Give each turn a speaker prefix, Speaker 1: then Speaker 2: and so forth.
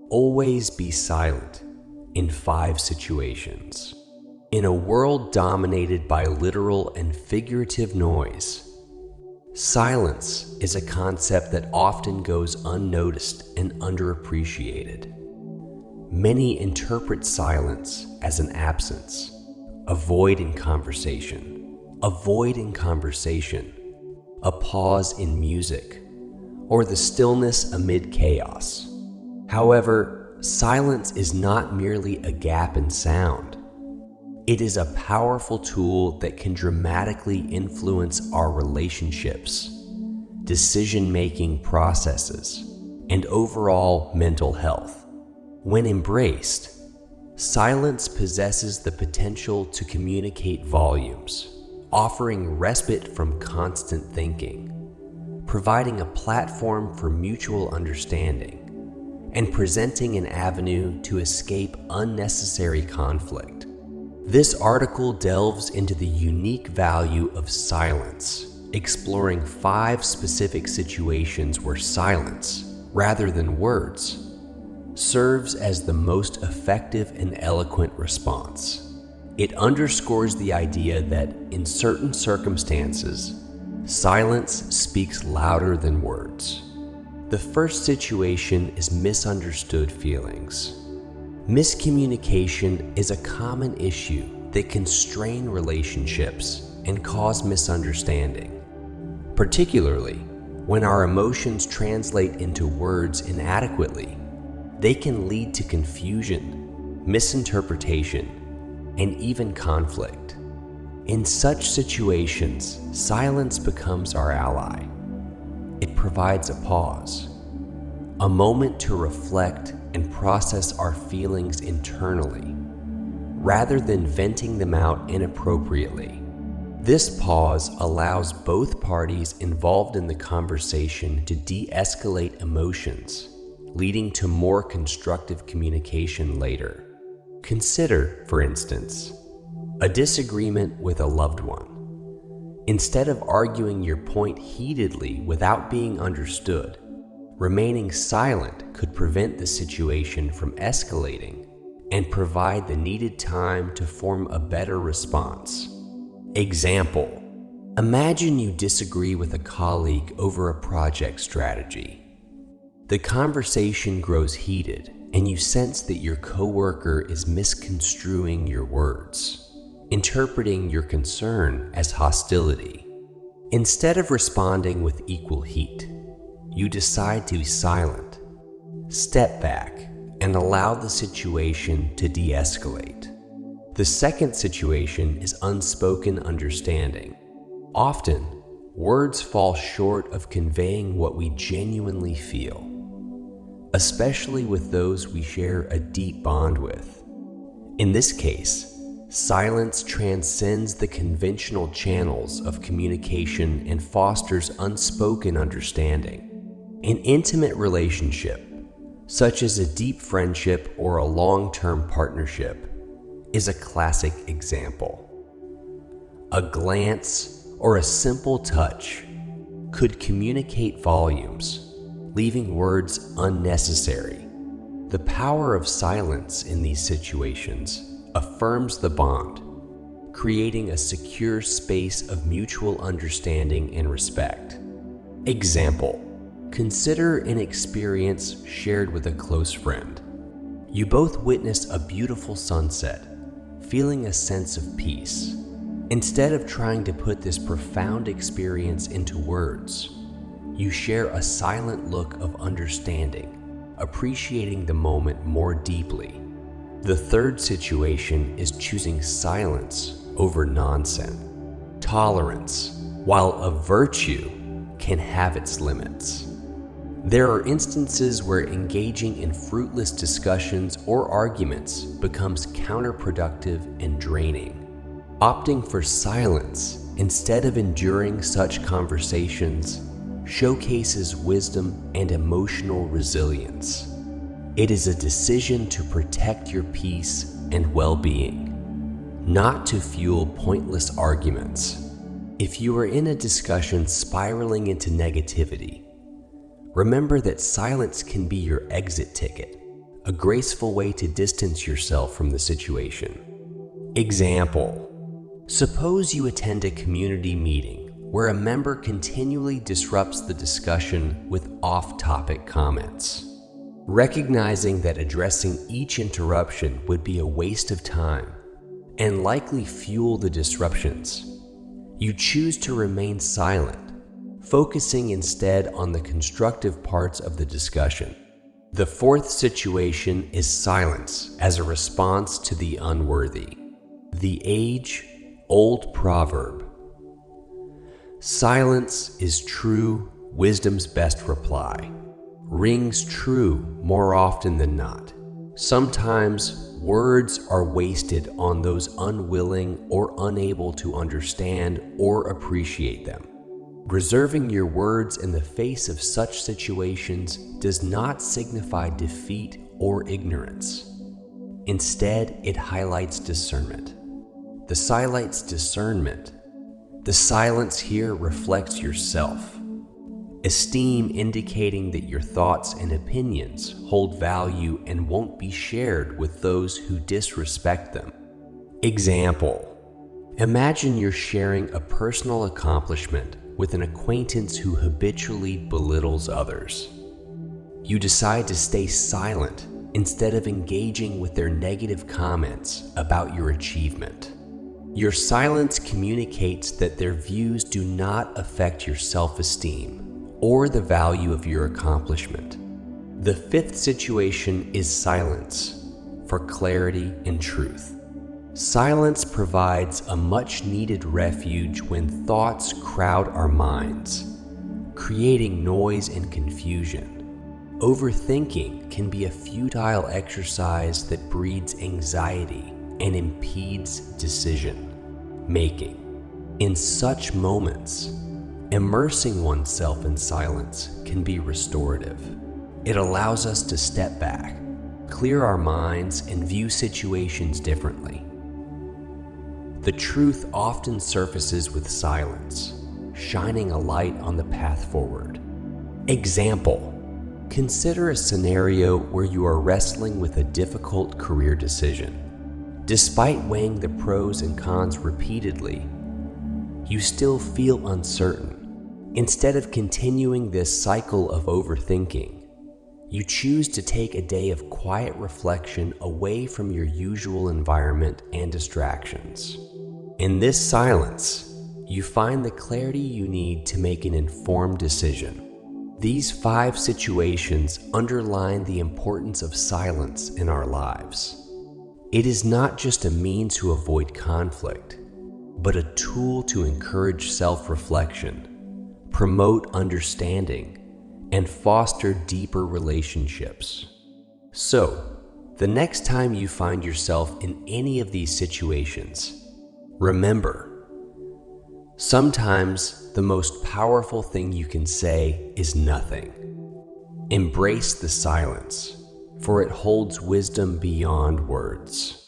Speaker 1: Always be silent in 5 situations. In a world dominated by literal and figurative noise, silence is a concept that often goes unnoticed and underappreciated. Many interpret silence as an absence, a void in conversation, a pause in music, or the stillness amid chaos. However, silence is not merely a gap in sound. It is a powerful tool that can dramatically influence our relationships, decision-making processes, and overall mental health. When embraced, silence possesses the potential to communicate volumes, offering respite from constant thinking, providing a platform for mutual understanding, and presenting an avenue to escape unnecessary conflict. This article delves into the unique value of silence, exploring 5 specific situations where silence, rather than words, serves as the most effective and eloquent response. It underscores the idea that, in certain circumstances, silence speaks louder than words. The first situation is misunderstood feelings. Miscommunication is a common issue that can strain relationships and cause misunderstanding, particularly when our emotions translate into words inadequately. They can lead to confusion, misinterpretation, and even conflict. In such situations, silence becomes our ally. It provides a pause, a moment to reflect and process our feelings internally, rather than venting them out inappropriately. This pause allows both parties involved in the conversation to de-escalate emotions, leading to more constructive communication later. Consider, for instance, a disagreement with a loved one. Instead of arguing your point heatedly without being understood, remaining silent could prevent the situation from escalating and provide the needed time to form a better response. Example: imagine you disagree with a colleague over a project strategy. The conversation grows heated, and you sense that your coworker is misconstruing your words, interpreting your concern as hostility. Instead of responding with equal heat, you decide to be silent, step back, and allow the situation to de-escalate. The second situation is unspoken understanding. Often, words fall short of conveying what we genuinely feel, especially with those we share a deep bond with. In this case, silence transcends the conventional channels of communication and fosters unspoken understanding. An intimate relationship, such as a deep friendship or a long-term partnership, is a classic example. A glance or a simple touch could communicate volumes, leaving words unnecessary. The power of silence in these situations affirms the bond, creating a secure space of mutual understanding and respect. Example: consider an experience shared with a close friend. You both witness a beautiful sunset, feeling a sense of peace. Instead of trying to put this profound experience into words, you share a silent look of understanding, appreciating the moment more deeply. The third situation is choosing silence over nonsense. Tolerance, while a virtue, can have its limits. There are instances where engaging in fruitless discussions or arguments becomes counterproductive and draining. Opting for silence instead of enduring such conversations showcases wisdom and emotional resilience. It is a decision to protect your peace and well-being, not to fuel pointless arguments. If you are in a discussion spiraling into negativity, remember that silence can be your exit ticket, a graceful way to distance yourself from the situation. Example: suppose you attend a community meeting where a member continually disrupts the discussion with off-topic comments. Recognizing that addressing each interruption would be a waste of time and likely fuel the disruptions, you choose to remain silent, focusing instead on the constructive parts of the discussion. The fourth situation is silence as a response to the unworthy. The age-old proverb, "Silence is true wisdom's best reply," rings true more often than not. Sometimes words are wasted on those unwilling or unable to understand or appreciate them. Reserving your words in the face of such situations does not signify defeat or ignorance. Instead, it highlights discernment. The silence here reflects yourself. Esteem, indicating that your thoughts and opinions hold value and won't be shared with those who disrespect them. Example: imagine you're sharing a personal accomplishment with an acquaintance who habitually belittles others. You decide to stay silent instead of engaging with their negative comments about your achievement. Your silence communicates that their views do not affect your self-esteem or the value of your accomplishment. The fifth situation is silence for clarity and truth. Silence provides a much-needed refuge when thoughts crowd our minds, creating noise and confusion. Overthinking can be a futile exercise that breeds anxiety and impedes decision-making. In such moments, immersing oneself in silence can be restorative. It allows us to step back, clear our minds, and view situations differently. The truth often surfaces with silence, shining a light on the path forward. Example: consider a scenario where you are wrestling with a difficult career decision. Despite weighing the pros and cons repeatedly, you still feel uncertain. Instead of continuing this cycle of overthinking, you choose to take a day of quiet reflection away from your usual environment and distractions. In this silence, you find the clarity you need to make an informed decision. These 5 situations underline the importance of silence in our lives. It is not just a means to avoid conflict, but a tool to encourage self-reflection, promote understanding, and foster deeper relationships. So, the next time you find yourself in any of these situations, remember, sometimes the most powerful thing you can say is nothing. Embrace the silence, for it holds wisdom beyond words.